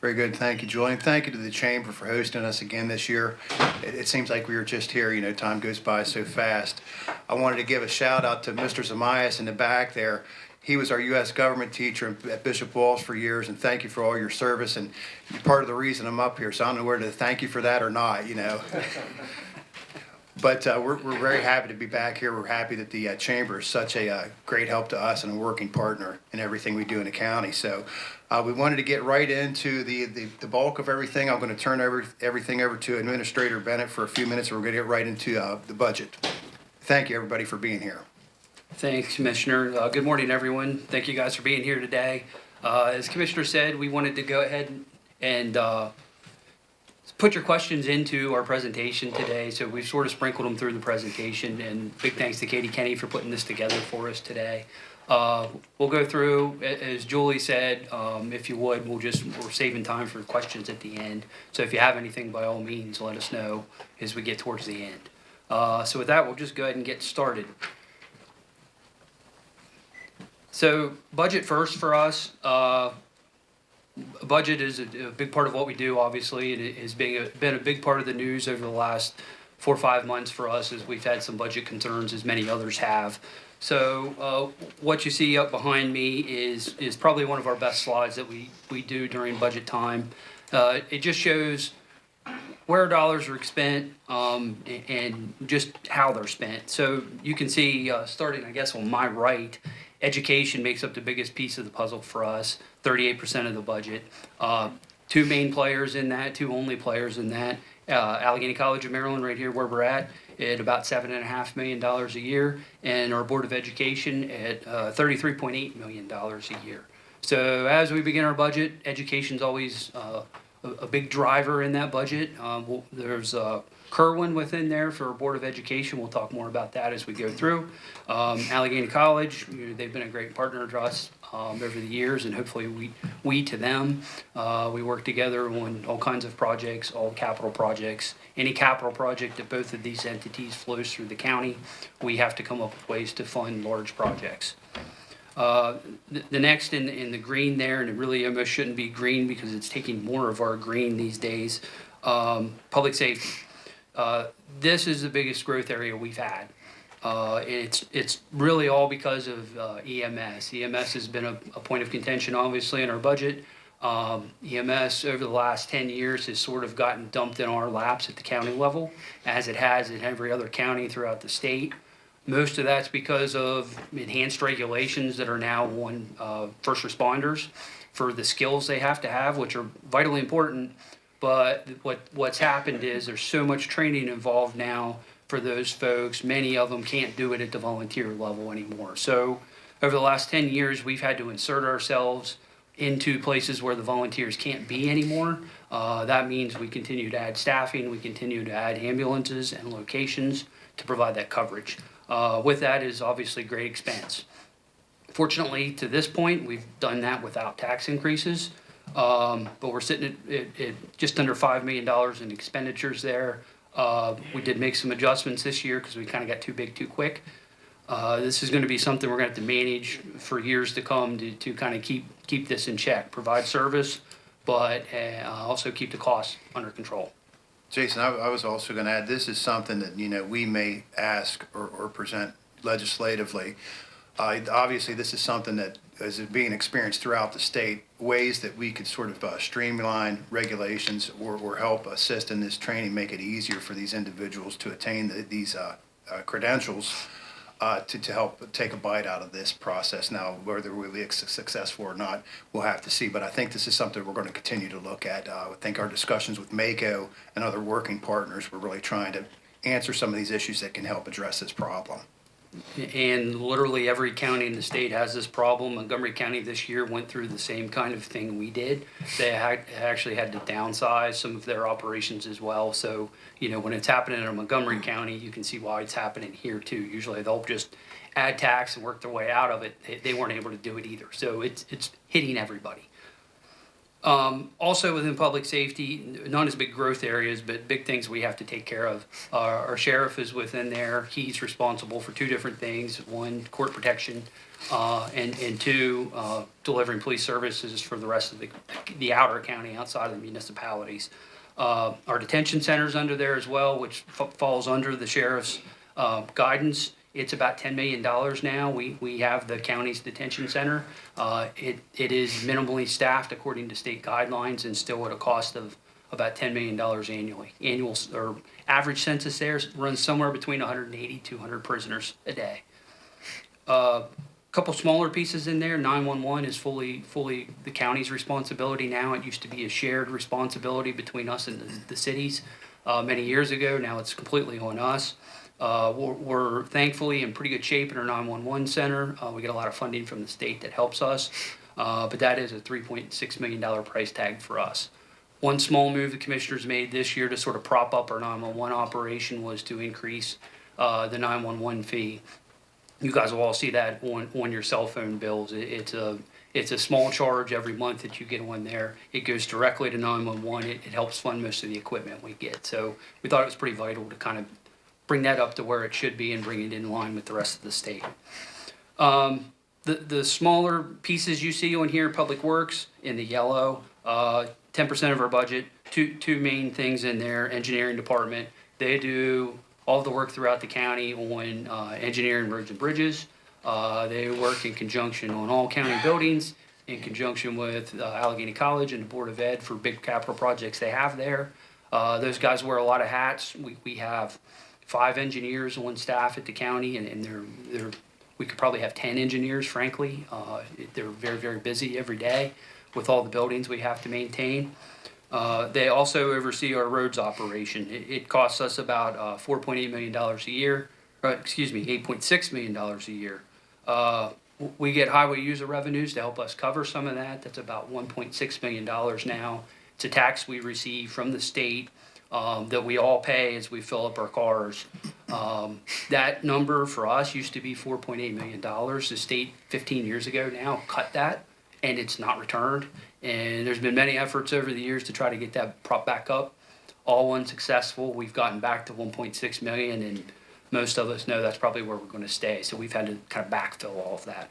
Very good. Thank you, Julian. Thank you to the Chamber for hosting us again this year. It seems like we were just here. You know, time goes by so fast. I wanted to give a shout out to Mr. Zamias in the back there. He was our U.S. government teacher at Bishop Walls for years, and thank you for all your service. And you're part of the reason I'm up here, so I don't know whether to thank you for that or not, you know. But we're very happy to be back here. We're happy that the Chamber is such a great help to us and a working partner in everything we do in the county. So we wanted to get right into the bulk of everything. I'm going to turn everything over to Administrator Bennett for a few minutes, and we're going to get right into the budget. Thank you, everybody, for being here. Thanks, Commissioner. Good morning, everyone. Thank you guys for being here today. As Commissioner said, we wanted to go ahead and put your questions into our presentation today. So we've sort of sprinkled them through the presentation, and big thanks to Katie Kenny for putting this together for us today. We'll go through, as Julie said, if you would, we're saving time for questions at the end. So if you have anything, by all means, let us know as we get towards the end. So with that, we'll just go ahead and get started. So budget first for us. Budget is a big part of what we do, obviously, and it has been a big part of the news over the last 4 or 5 months for us, as we've had some budget concerns, as many others have. So what you see up behind me is probably one of our best slides that we do during budget time. It just shows where dollars are spent and just how they're spent. So you can see, starting, I guess, on my right, education makes up the biggest piece of the puzzle for us, 38% of the budget. Two main players in that, two only players in that. Allegany College of Maryland, right here where we're at about $7.5 million a year, and our Board of Education at $33.8 million a year. So as we begin our budget, education's always a big driver in that budget. There's Kerwin within there for Board of Education. We'll talk more about that as we go through. Allegany College, they've been a great partner to us over the years, and hopefully we to them. We work together on all kinds of projects, all capital projects. Any capital project that both of these entities flows through the county, we have to come up with ways to fund large projects. The next in the green there, and it really almost shouldn't be green because it's taking more of our green these days, public safety. This is the biggest growth area we've had. It's really all because of EMS. EMS has been a point of contention, obviously, in our budget. EMS over the last 10 years has sort of gotten dumped in our laps at the county level, as it has in every other county throughout the state. Most of that's because of enhanced regulations that are now on first responders for the skills they have to have, which are vitally important. But what's happened is there's so much training involved now for those folks. Many of them can't do it at the volunteer level anymore. So over the last 10 years, we've had to insert ourselves into places where the volunteers can't be anymore. That means we continue to add staffing, we continue to add ambulances and locations to provide that coverage. With that is obviously great expense. Fortunately, to this point, we've done that without tax increases. But we're sitting at just under $5 million in expenditures there. We did make some adjustments this year because we kind of got too big too quick. This is going to be something we're going to have to manage for years to come to kind of keep this in check, provide service, but also keep the costs under control. Jason, I was also going to add, this is something that, we may ask or present legislatively. Obviously, this is something that is being experienced throughout the state, ways that we could sort of streamline regulations or help assist in this training, make it easier for these individuals to attain these credentials to help take a bite out of this process. Now, whether we'll be successful or not, we'll have to see. But I think this is something we're going to continue to look at. I think our discussions with MACO and other working partners, we're really trying to answer some of these issues that can help address this problem. And literally every county in the state has this problem. Montgomery County this year went through the same kind of thing we did. They actually had to downsize some of their operations as well. So, when it's happening in Montgomery County, you can see why it's happening here too. Usually they'll just add tax and work their way out of it. They weren't able to do it either. So it's hitting everybody. Also within public safety, not as big growth areas, but big things we have to take care of. Our sheriff is within there. He's responsible for two different things. One, court protection, and two, delivering police services for the rest of the outer county outside of the municipalities. Our detention center's under there as well, which falls under the sheriff's guidance. It's about $10 million now. We have the county's detention center. It is minimally staffed according to state guidelines and still at a cost of about $10 million annually. Annual or average census there runs somewhere between 180 to 200 prisoners a day. Couple smaller pieces in there. 911 is fully the county's responsibility now. It used to be a shared responsibility between us and the cities many years ago. Now it's completely on us. We're thankfully in pretty good shape in our 911 center. We get a lot of funding from the state that helps us, but that is a $3.6 million price tag for us. One small move the commissioners made this year to sort of prop up our 911 operation was to increase the 911 fee. You guys will all see that on your cell phone bills. It's a small charge every month that you get on there. It goes directly to 911. It helps fund most of the equipment we get. So we thought it was pretty vital to kind of bring that up to where it should be and bring it in line with the rest of the state. The smaller pieces you see on here, Public Works in the yellow, 10% of our budget, two main things in there, engineering department. They do all the work throughout the county on engineering roads and bridges. They work in conjunction on all county buildings, in conjunction with Allegany College and the Board of Ed for big capital projects they have there. Those guys wear a lot of hats. We have 5 engineers on staff at the county, and we could probably have 10 engineers, frankly. They're very, very busy every day with all the buildings we have to maintain. They also oversee our roads operation. It costs us about $4.8 million a year, $8.6 million a year. We get highway user revenues to help us cover some of that. That's about $1.6 million now. It's a tax we receive from the state that we all pay as we fill up our cars. That number for us used to be $4.8 million. The state 15 years ago now cut that, and it's not returned. And there's been many efforts over the years to try to get that prop back up. All unsuccessful. We've gotten back to 1.6 million, and most of us know that's probably where we're going to stay. So we've had to kind of backfill all of that.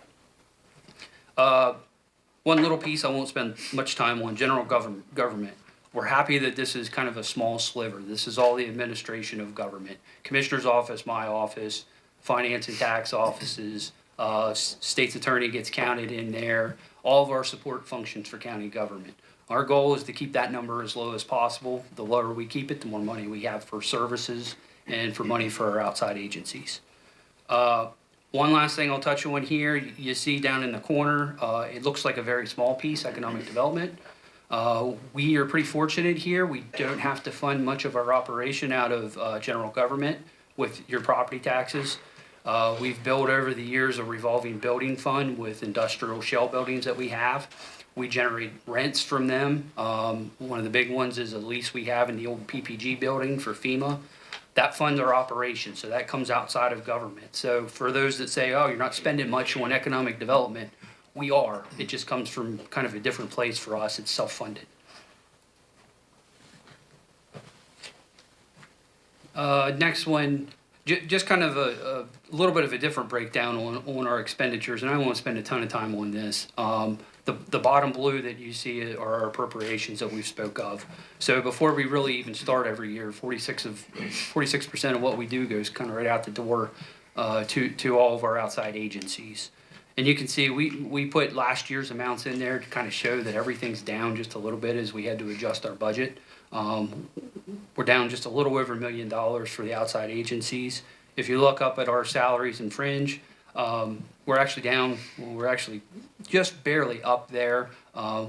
One little piece I won't spend much time on, general government. We're happy that this is kind of a small sliver. This is all the administration of government. Commissioner's office, my office, finance and tax offices, state's attorney gets counted in there, all of our support functions for county government. Our goal is to keep that number as low as possible. The lower we keep it, the more money we have for services and for money for our outside agencies. One last thing I'll touch on here, you see down in the corner, it looks like a very small piece, economic development. We are pretty fortunate here. We don't have to fund much of our operation out of general government with your property taxes. We've built over the years a revolving building fund with industrial shell buildings that we have. We generate rents from them. One of the big ones is a lease we have in the old PPG building for FEMA. That funds our operation, so that comes outside of government. So for those that say, oh, you're not spending much on economic development, we are. It just comes from kind of a different place for us. It's self-funded. Next one, just kind of a little bit of a different breakdown on our expenditures, and I won't spend a ton of time on this. The bottom blue that you see are our appropriations that we spoke of. So before we really even start every year, 46% of what we do goes kind of right out the door to all of our outside agencies. And you can see we put last year's amounts in there to kind of show that everything's down just a little bit as we had to adjust our budget. We're down just a little over $1 million for the outside agencies. If you look up at our salaries and fringe, we're actually down. We're actually just barely up there.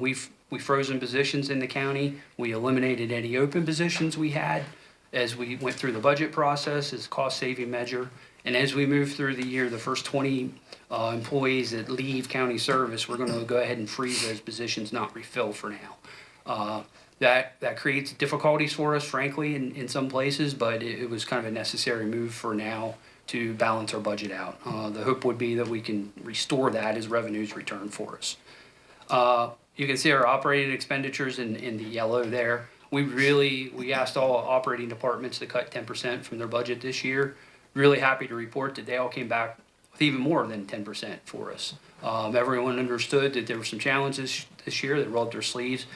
We've frozen positions in the county. We eliminated any open positions we had as we went through the budget process as a cost-saving measure. And as we move through the year, the first 20 employees that leave county service, we're going to go ahead and freeze those positions, not refill for now. That creates difficulties for us, frankly, in some places, but it was kind of a necessary move for now to balance our budget out. The hope would be that we can restore that as revenues return for us. you can see our operating expenditures in the yellow there. We asked all operating departments to cut 10% from their budget this year. Really happy to report that they all came back with even more than 10% for us. Everyone understood that there were some challenges this year. They rolled their sleeves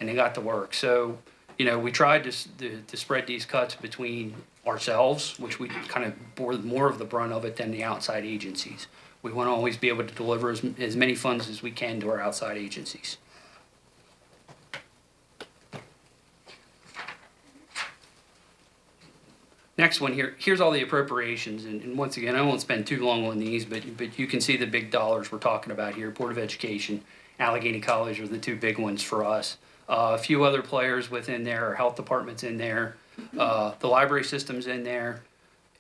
and they got to work. So, we tried to spread these cuts between ourselves, which we kind of bore more of the brunt of it than the outside agencies. We want to always be able to deliver as many funds as we can to our outside agencies. Next one here's all the appropriations, and once again, I won't spend too long on these, but you can see the big dollars we're talking about here. Board of Education, Allegany College are the two big ones for us. A few other players within there, our health department's in there, the library system's in there,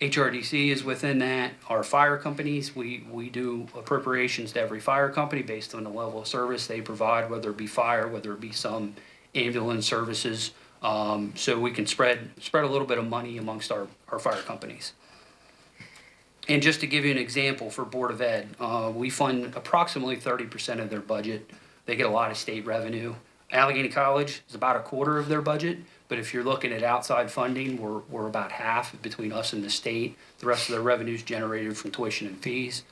HRDC is within that. Our fire companies, we do appropriations to every fire company based on the level of service they provide, whether it be fire, whether it be some ambulance services. So we can spread a little bit of money amongst our fire companies. And just to give you an example for Board of Ed, we fund approximately 30% of their budget. They get a lot of state revenue. Allegany College is about a quarter of their budget, but if you're looking at outside funding, we're about half between us and the state. The rest of their revenue is generated from tuition and fees.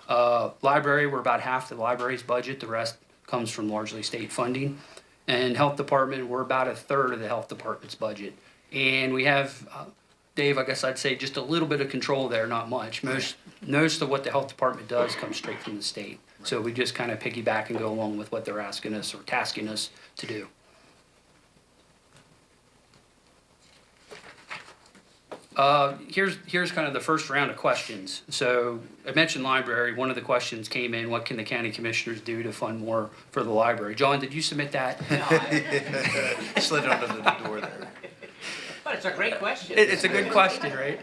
Library, we're about half the library's budget. The rest comes from largely state funding. And health department, we're about a third of the health department's budget. And we have, Dave, I guess I'd say just a little bit of control there, not much. Most of what the health department does comes straight from the state. Right. So we just kind of piggyback and go along with what they're asking us or tasking us to do. Here's kind of the first round of questions. So I mentioned library. One of the questions came in, what can the county commissioners do to fund more for the library? John, did you submit that? No, slid under the door there. But it's a great question. It's a good question, right?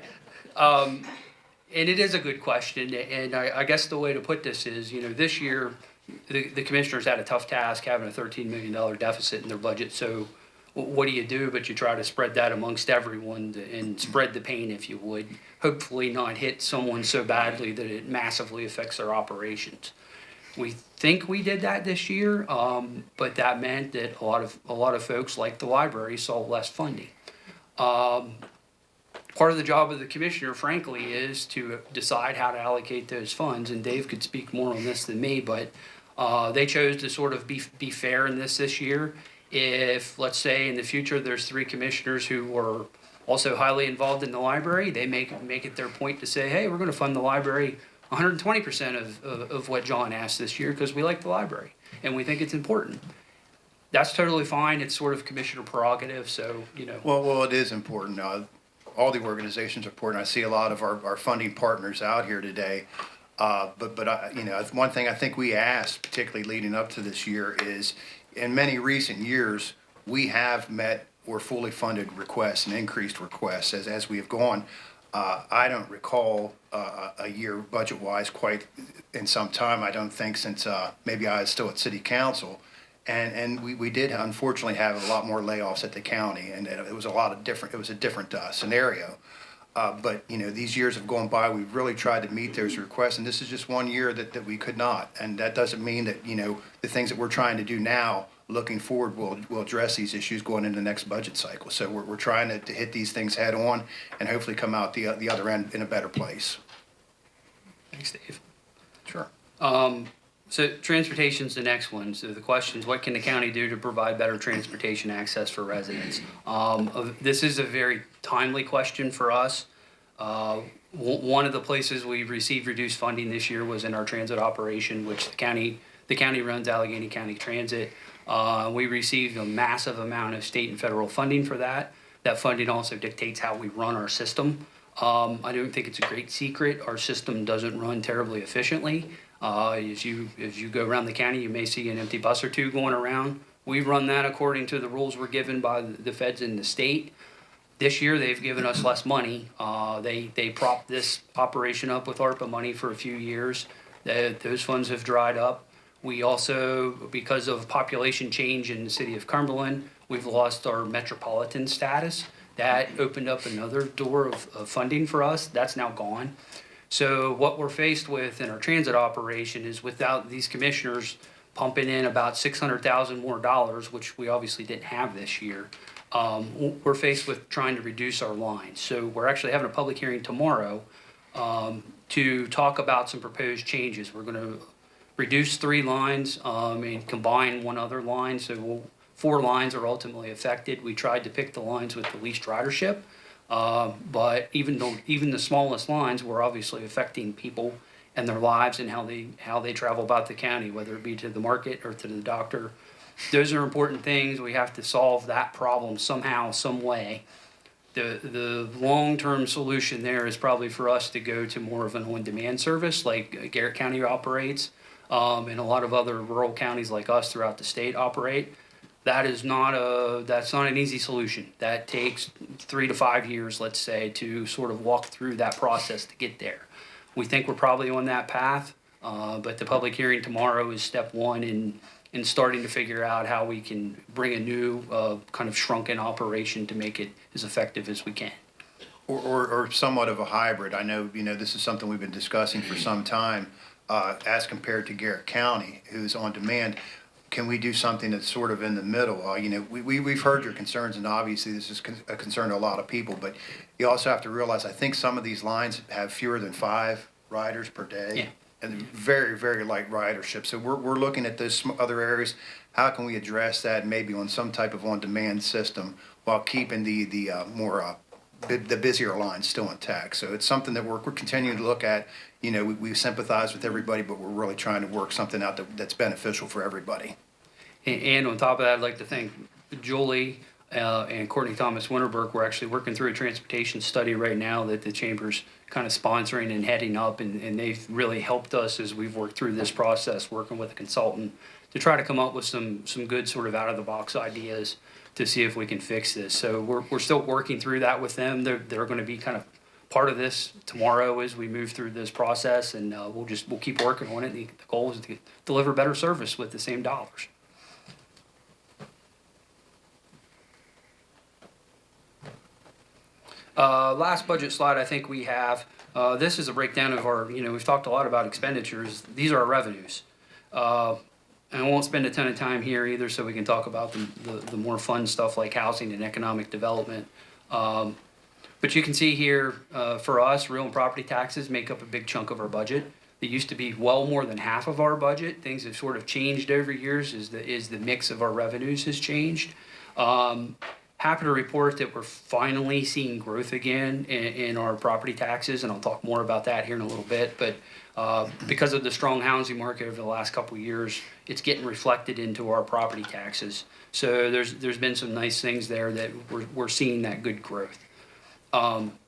And it is a good question. And I guess the way to put this is, this year the commissioners had a tough task having a $13 million deficit in their budget. So what do you do? But you try to spread that amongst everyone and spread the pain, if you would. Hopefully not hit someone so badly that it massively affects their operations. We think we did that this year, but that meant that a lot of folks, like the library, saw less funding. Part of the job of the commissioner, frankly, is to decide how to allocate those funds. And Dave could speak more on this than me, but they chose to sort of be fair in this year. If, let's say, in the future there's 3 commissioners who were also highly involved in the library, they make it their point to say, hey, we're going to fund the library 120% of what John asked this year because we like the library and we think it's important. That's totally fine. It's sort of commissioner prerogative, so, Well, it is important. All the organizations are important. I see a lot of our funding partners out here today. But one thing I think we asked, particularly leading up to this year, is in many recent years, we have met or fully funded requests and increased requests as we have gone. I don't recall a year budget-wise quite in some time. I don't think since maybe I was still at city council. And we did unfortunately have a lot more layoffs at the county, and it was a different scenario. But these years have gone by. We've really tried to meet those requests, and this is just one year that we could not. And that doesn't mean that the things that we're trying to do now, looking forward, will address these issues going into the next budget cycle. So we're trying to hit these things head on, and hopefully come out the other end in a better place. Thanks, Dave. Sure. So transportation's the next one. So the question is, what can the county do to provide better transportation access for residents? This is a very timely question for us. One of the places we received reduced funding this year was in our transit operation, which the county runs Allegany County Transit. We received a massive amount of state and federal funding for that. That funding also dictates how we run our system. I don't think it's a great secret. Our system doesn't run terribly efficiently. As you go around the county, you may see an empty bus or two going around. We run that according to the rules we're given by the feds in the state. This year, they've given us less money. They propped this operation up with ARPA money for a few years. Those funds have dried up. We also, because of population change in the city of Cumberland, we've lost our metropolitan status. That opened up another door of funding for us. That's now gone. So what we're faced with in our transit operation is, without these commissioners pumping in about 600,000 more dollars, which we obviously didn't have this year. We're faced with trying to reduce our lines. So we're actually having a public hearing tomorrow to talk about some proposed changes. We're going to reduce 3 lines and combine 1 other line. So 4 lines are ultimately affected. We tried to pick the lines with the least ridership, but even the smallest lines were obviously affecting people and their lives and how they travel about the county, whether it be to the market or to the doctor. Those are important things. We have to solve that problem somehow, some way. The long-term solution there is probably for us to go to more of an on-demand service like Garrett County operates, and a lot of other rural counties like us throughout the state operate. That's not an easy solution. That takes 3 to 5 years, let's say, to sort of walk through that process to get there. We think we're probably on that path, but the public hearing tomorrow is step 1 in starting to figure out how we can bring a new kind of shrunken operation to make it as effective as we can. Or somewhat of a hybrid. I know, this is something we've been discussing for some time, as compared to Garrett County, who's on demand. Can we do something that's sort of in the middle? We've heard your concerns, and obviously this is a concern to a lot of people, but you also have to realize, I think some of these lines have fewer than 5 riders per day. Yeah. And very, very light ridership. So we're looking at those other areas. How can we address that maybe on some type of on-demand system while keeping the busier lines still intact? So it's something that we're continuing to look at. We sympathize with everybody, but we're really trying to work something out that's beneficial for everybody. And on top of that, I'd like to thank Julie and Courtney Thomas Winterberg. We're actually working through a transportation study right now that the Chamber's kind of sponsoring and heading up, and they've really helped us as we've worked through this process, working with a consultant to try to come up with some good sort of out-of-the-box ideas to see if we can fix this. So we're still working through that with them. They're going to be kind of part of this tomorrow as we move through this process, and we'll keep working on it. The goal is to deliver better service with the same dollars. Last budget slide I think we have, this is a breakdown of our, we've talked a lot about expenditures. These are our revenues. And I won't spend a ton of time here either, so we can talk about the more fun stuff like housing and economic development. But you can see here, for us, real and property taxes make up a big chunk of our budget. They used to be well more than half of our budget. Things have sort of changed over years as the mix of our revenues has changed. Happy to report that we're finally seeing growth again in our property taxes, and I'll talk more about that here in a little bit. But because of the strong housing market over the last couple of years, it's getting reflected into our property taxes. So there's been some nice things there that we're seeing that good growth.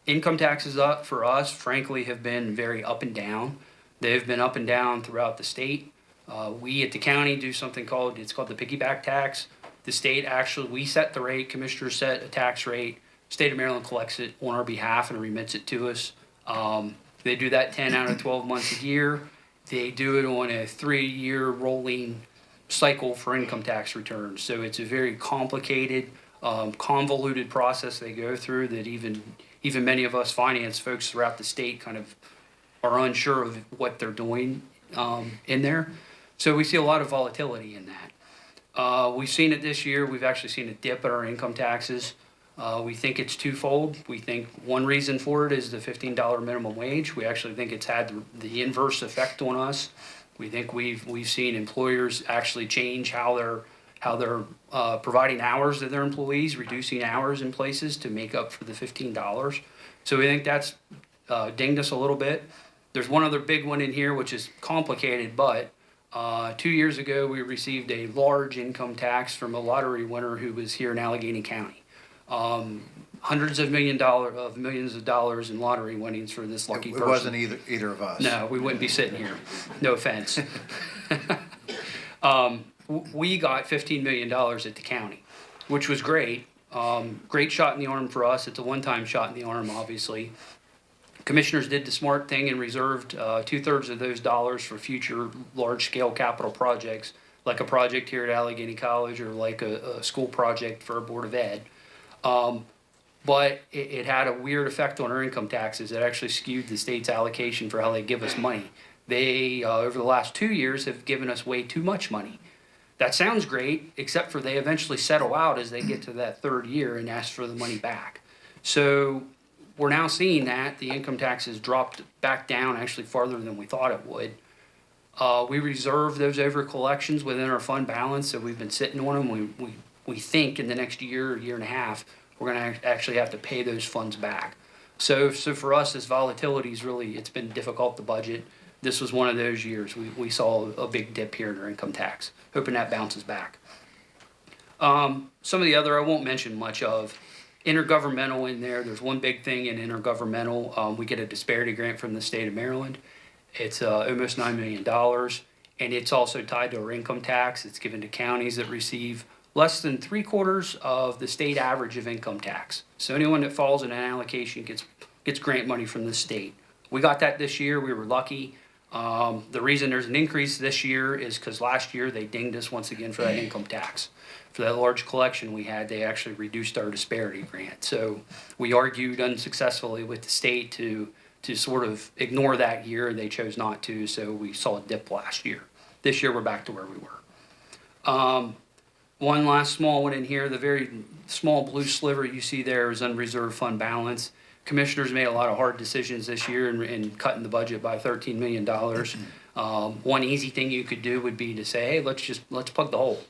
Income taxes up for us, frankly, have been very up and down. They've been up and down throughout the state. We at the county do something called the piggyback tax. The state we set the rate, commissioners set a tax rate. State of Maryland collects it on our behalf and remits it to us. They do that 10 out of 12 months a year. They do it on a 3-year rolling cycle for income tax returns. So it's a very complicated, convoluted process they go through that even many of us finance folks throughout the state kind of are unsure of what they're doing in there. So we see a lot of volatility in that. We've seen it this year. We've actually seen a dip in our income taxes. We think it's twofold. We think one reason for it is the $15 minimum wage. We actually think it's had the inverse effect on us. We think we've seen employers actually change how they're providing hours to their employees, reducing hours in places to make up for the $15. So we think that's dinged us a little bit. There's one other big one in here which is complicated, but 2 years ago, we received a large income tax from a lottery winner who was here in Allegany County. Hundreds of millions of dollars in lottery winnings for this lucky person. It wasn't either of us. No, we wouldn't be sitting here. No offense. We got $15 million at the county, which was great. Great shot in the arm for us. It's a one-time shot in the arm, obviously. Commissioners did the smart thing and reserved 2/3 of those dollars for future large-scale capital projects, like a project here at Allegany College or like a school project for a Board of Ed. But it had a weird effect on our income taxes. It actually skewed the state's allocation for how they give us money. They, over the last 2 years, have given us way too much money. That sounds great, except for they eventually settle out as they get to that third year and ask for the money back. So we're now seeing that the income tax has dropped back down actually farther than we thought it would. We reserve those over collections within our fund balance, so we've been sitting on them. We think in the next year and a half, we're gonna actually have to pay those funds back. So for us, this volatility is really, it's been difficult to budget. This was one of those years. We saw a big dip here in our income tax, hoping that bounces back. Some of the other, I won't mention much of. Intergovernmental in there, there's one big thing in intergovernmental. We get a disparity grant from the state of Maryland. It's almost $9 million, and it's also tied to our income tax. It's given to counties that receive less than 3/4 of the state average of income tax. So anyone that falls in an allocation gets grant money from the state. We got that this year. We were lucky. The reason there's an increase this year is because last year they dinged us once again for that income tax. For that large collection we had, they actually reduced our disparity grant. So we argued unsuccessfully with the state to sort of ignore that year, and they chose not to, so we saw a dip last year. This year we're back to where we were. One last small one in here, the very small blue sliver you see there is unreserved fund balance. Commissioners made a lot of hard decisions this year in cutting the budget by $13 million. One easy thing you could do would be to say, hey, let's plug the hole.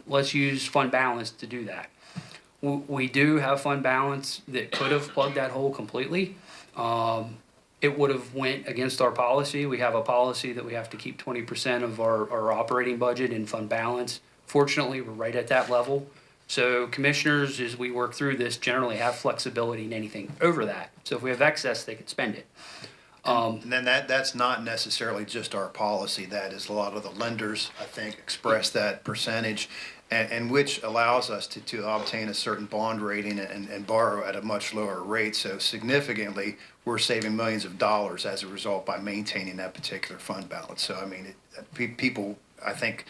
Let's use fund balance to do that. We do have fund balance that could have plugged that hole completely. It would have went against our policy. We have a policy that we have to keep 20% of our operating budget in fund balance. Fortunately, we're right at that level. So commissioners, as we work through this, generally have flexibility in anything over that. So if we have excess, they can spend it. And then that's not necessarily just our policy. That is a lot of the lenders, I think, express that percentage, and which allows us to obtain a certain bond rating and borrow at a much lower rate. So significantly, we're saving millions of dollars as a result by maintaining that particular fund balance. So I mean, people, I think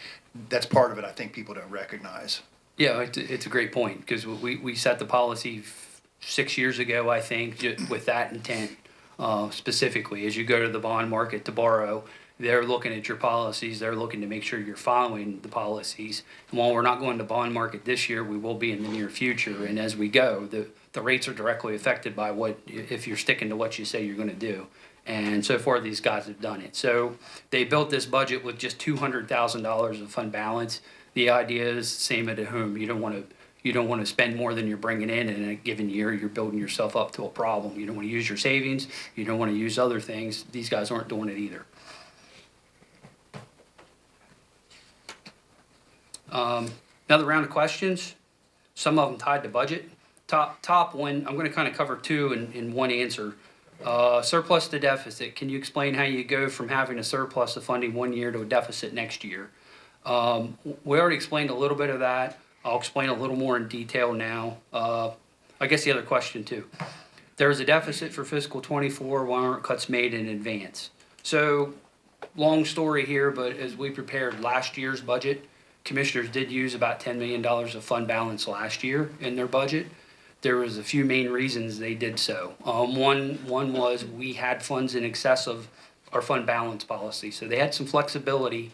that's part of it. I think people don't recognize. Yeah, it's a great point, because we set the policy 6 years ago, I think, with that intent specifically. As you go to the bond market to borrow, they're looking at your policies, they're looking to make sure you're following the policies. And while we're not going to bond market this year, we will be in the near future. And as we go, the rates are directly affected by if you're sticking to what you say you're going to do. And so far, these guys have done it. So they built this budget with just $200,000 of fund balance. The idea is same at home. You don't want to spend more than you're bringing in a given year. You're building yourself up to a problem. You don't want to use your savings. You don't want to use other things. These guys aren't doing it either. Another round of questions. Some of them tied to budget. Top one. I'm going to kind of cover two in one answer. Surplus to deficit. Can you explain how you go from having a surplus of funding 1 year to a deficit next year? We already explained a little bit of that. I'll explain a little more in detail now. I guess the other question too. There was a deficit for fiscal 24. Why aren't cuts made in advance? So, long story here, but as we prepared last year's budget, commissioners did use about $10 million of fund balance last year in their budget. There was a few main reasons they did so. One was we had funds in excess of our fund balance policy, so they had some flexibility.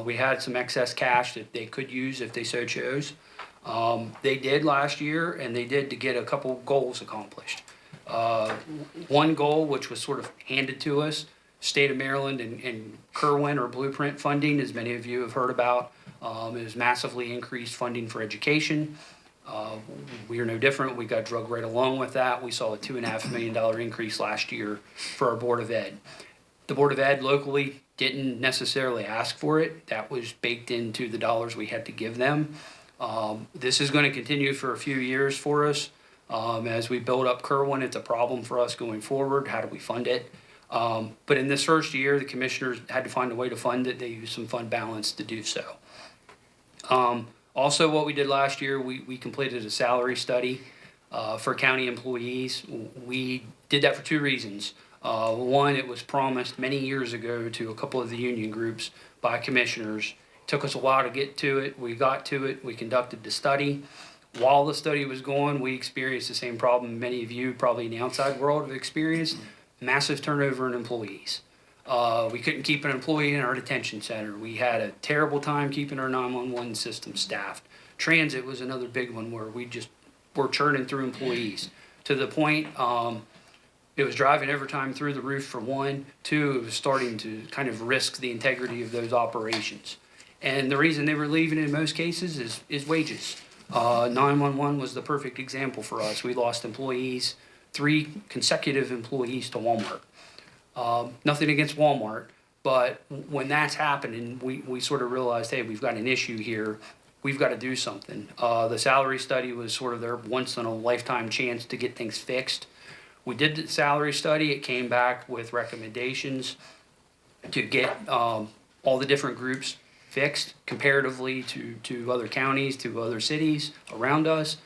We had some excess cash that they could use if they so chose. They did last year, and they did to get a couple goals accomplished. One goal, which was sort of handed to us, state of Maryland and Kerwin or Blueprint funding, as many of you have heard about, is massively increased funding for education. We are no different. We got drugged right along with that. We saw a $2.5 million increase last year for our Board of Ed. The Board of Ed locally didn't necessarily ask for it. That was baked into the dollars we had to give them. This is going to continue for a few years for us. As we build up Kerwin, it's a problem for us going forward. How do we fund it? But in this first year, the commissioners had to find a way to fund it. They used some fund balance to do so. Also, what we did last year, we completed a salary study for county employees. We did that for two reasons. One, it was promised many years ago to a couple of the union groups by commissioners. It took us a while to get to it. We got to it. We conducted the study. While the study was going, we experienced the same problem many of you probably in the outside world have experienced, massive turnover in employees. We couldn't keep an employee in our detention center. We had a terrible time keeping our 911 system staffed. Transit was another big one where we just were churning through employees to the point, it was driving overtime through the roof for one. Two, it was starting to kind of risk the integrity of those operations. And the reason they were leaving in most cases is wages. 911 was the perfect example for us. We lost employees, 3 consecutive employees to Walmart. Nothing against Walmart, but when that's happening, we sort of realized, hey, we've got an issue here. We've got to do something. The salary study was sort of their once in a lifetime chance to get things fixed. We did the salary study. It came back with recommendations to get all the different groups fixed comparatively to other counties, to other cities around us.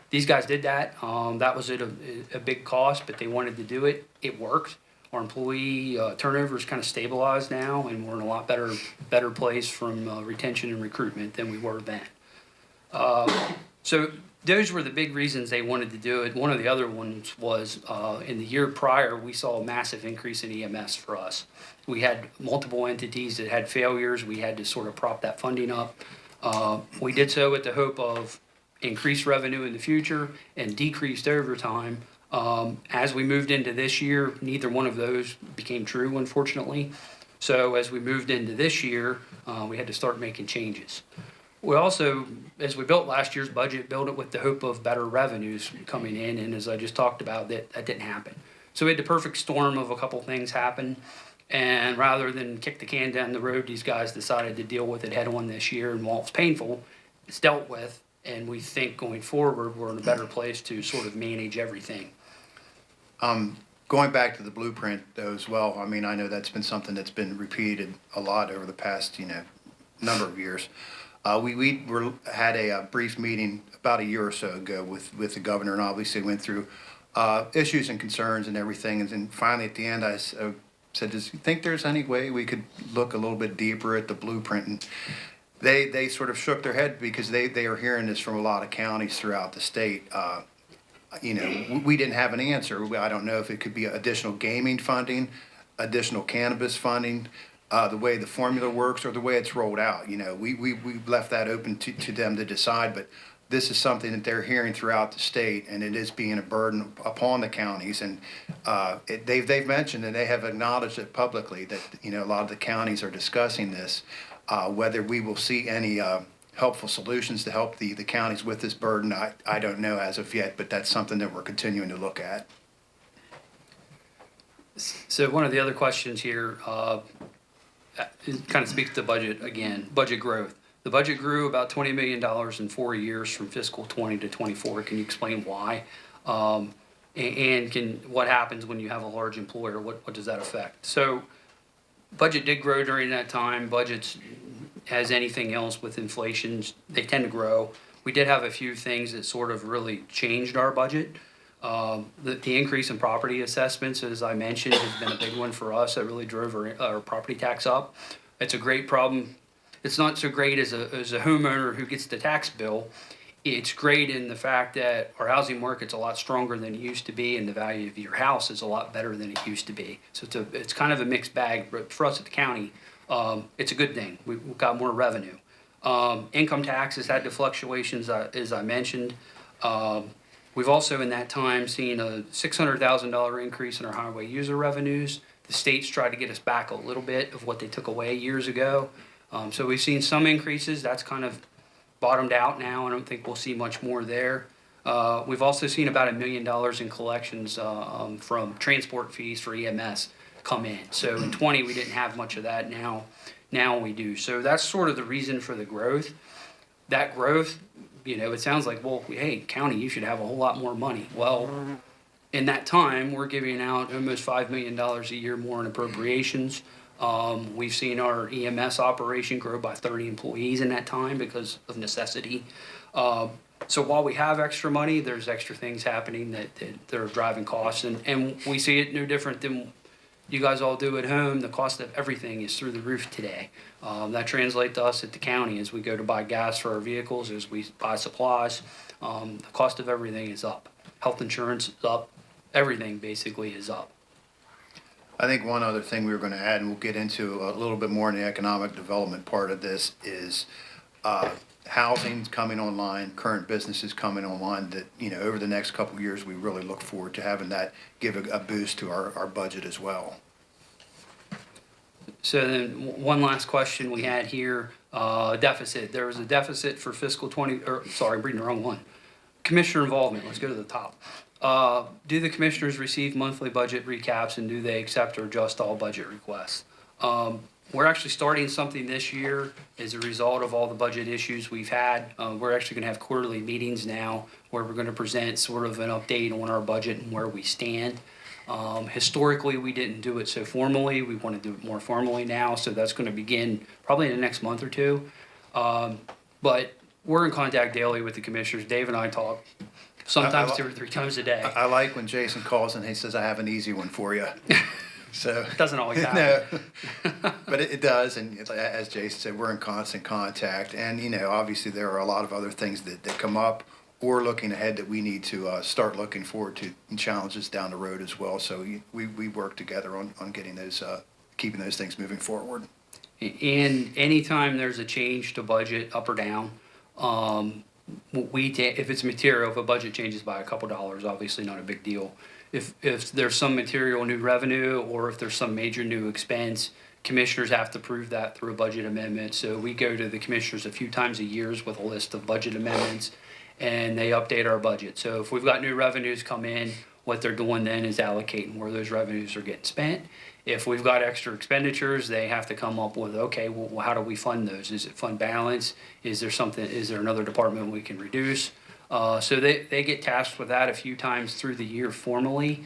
These guys did that. That was at a big cost, but they wanted to do it. It worked. Our employee turnover is kind of stabilized now, and we're in a lot better place from retention and recruitment than we were then. So those were the big reasons they wanted to do it. One of the other ones was in the year prior, we saw a massive increase in EMS for us. We had multiple entities that had failures. We had to sort of prop that funding up. We did so with the hope of increased revenue in the future and decreased overtime. As we moved into this year, neither one of those became true, unfortunately. So as we moved into this year, we had to start making changes. We also, as we built last year's budget, built it with the hope of better revenues coming in, and as I just talked about, that didn't happen. So we had the perfect storm of a couple things happen, and rather than kick the can down the road, these guys decided to deal with it head on this year, and while it's painful, it's dealt with, and we think going forward, we're in a better place to sort of manage everything. Going back to the blueprint though as well, I mean, I know that's been something that's been repeated a lot over the past, number of years. We had a brief meeting about a year or so ago with the governor, and obviously went through issues and concerns and everything. And then finally at the end, I said, "Does you think there's any way we could look a little bit deeper at the blueprint?" And they sort of shook their head because they are hearing this from a lot of counties throughout the state. We didn't have an answer. I don't know if it could be additional gaming funding, additional cannabis funding, the way the formula works or the way it's rolled out. We left that open to them to decide, but this is something that they're hearing throughout the state, and it is being a burden upon the counties. And they've mentioned and they have acknowledged it publicly that a lot of the counties are discussing this. Whether we will see any helpful solutions to help the counties with this burden, I don't know as of yet, but that's something that we're continuing to look at. So one of the other questions here kind of speaks to budget again, budget growth. The budget grew about $20 million in 4 years from fiscal 20 to 24. Can you explain why? And what happens when you have a large employer? What does that affect? So budget did grow during that time. Budgets, as anything else with inflation, they tend to grow. We did have a few things that sort of really changed our budget. The increase in property assessments, as I mentioned, has been a big one for us. That really drove our property tax up. It's a great problem. It's not so great as a homeowner who gets the tax bill. It's great in the fact that our housing market's a lot stronger than it used to be, and the value of your house is a lot better than it used to be. So it's kind of a mixed bag, but for us at the county, it's a good thing. We've got more revenue. Income taxes had the fluctuations, as I mentioned. We've also in that time seen a $600,000 increase in our highway user revenues. The states tried to get us back a little bit of what they took away years ago. So we've seen some increases. That's kind of bottomed out now. I don't think we'll see much more there. We've also seen about $1 million in collections from transport fees for EMS come in. So in 20 we didn't have much of that. Now we do. So that's sort of the reason for the growth. That growth, it sounds like, well, hey, county, you should have a whole lot more money. Well, in that time, we're giving out almost $5 million a year more in appropriations. We've seen our EMS operation grow by 30 employees in that time because of necessity. So while we have extra money, there's extra things happening that are driving costs. And we see it no different than you guys all do at home. The cost of everything is through the roof today. That translates to us at the county as we go to buy gas for our vehicles, as we buy supplies. The cost of everything is up. Health insurance is up. Everything basically is up. I think one other thing we were going to add, and we'll get into a little bit more in the economic development part of this, is housing's coming online, current businesses coming online that, over the next couple of years, we really look forward to having that give a boost to our budget as well. So then, one last question we had here, deficit. There was a deficit for fiscal 20, or sorry, I'm reading the wrong one. Commissioner involvement, let's go to the top. Do the commissioners receive monthly budget recaps, and do they accept or adjust all budget requests? We're actually starting something this year as a result of all the budget issues we've had. We're actually going to have quarterly meetings now where we're going to present sort of an update on our budget and where we stand. Historically, we didn't do it so formally. We want to do it more formally now, so that's going to begin probably in the next month or two. But we're in contact daily with the commissioners. Dave and I talk sometimes 2 or 3 times a day. I like when Jason calls and he says, "I have an easy one for you." So Doesn't always happen. No, but it does, and as Jason said, we're in constant contact, and obviously there are a lot of other things that come up or looking ahead that we need to start looking forward to, and challenges down the road as well. So we work together on getting those, keeping those things moving forward. And anytime there's a change to budget up or down, if it's material, if a budget changes by a couple dollars, obviously not a big deal. If there's some material new revenue, or if there's some major new expense, commissioners have to approve that through a budget amendment. So we go to the commissioners a few times a year with a list of budget amendments, and they update our budget. So if we've got new revenues come in, what they're doing then is allocating where those revenues are getting spent. If we've got extra expenditures, they have to come up with, okay, well, how do we fund those? Is it fund balance? Is there another department we can reduce? So they get tasked with that a few times through the year formally.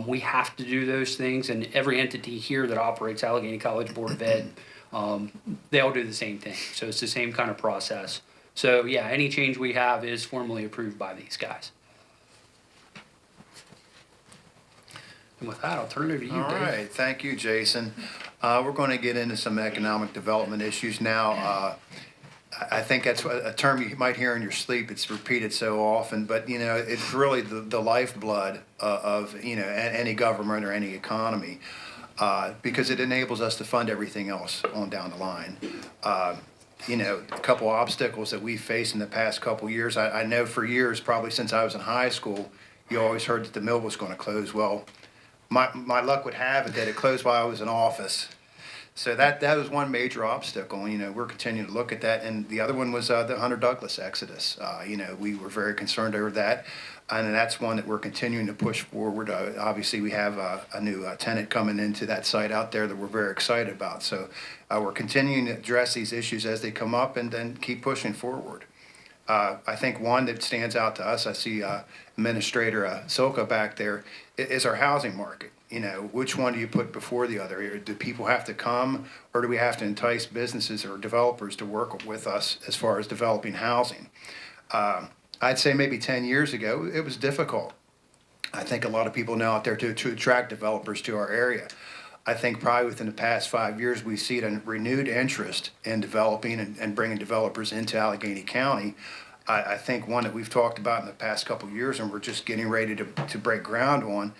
We have to do those things, and every entity here that operates Allegheny College Board of Ed, they all do the same thing. So it's the same kind of process. So yeah, any change we have is formally approved by these guys. And with that, I'll turn it over to you, All Dave. right, thank you, Jason. We're going to get into some economic development issues now. I think that's a term you might hear in your sleep. It's repeated so often, but it's really the lifeblood of any government or any economy, because it enables us to fund everything else on down the line. A couple of obstacles that we faced in the past couple of years. I know for years, probably since I was in high school, you always heard that the mill was going to close. Well, my luck would have it that it closed while I was in office. So that was one major obstacle. We're continuing to look at that. And the other one was the Hunter Douglas exodus. We were very concerned over that. And that's one that we're continuing to push forward. Obviously, we have a new tenant coming into that site out there that we're very excited about. So we're continuing to address these issues as they come up and then keep pushing forward. I think one that stands out to us, I see Administrator Silka back there, is our housing market. Which one do you put before the other? Do people have to come, or do we have to entice businesses or developers to work with us as far as developing housing? I'd say maybe 10 years ago, it was difficult. I think a lot of people know out there to attract developers to our area. I think probably within the past 5 years, we see a renewed interest in developing and bringing developers into Allegheny County. I think one that we've talked about in the past couple of years, and we're just getting ready to break ground on,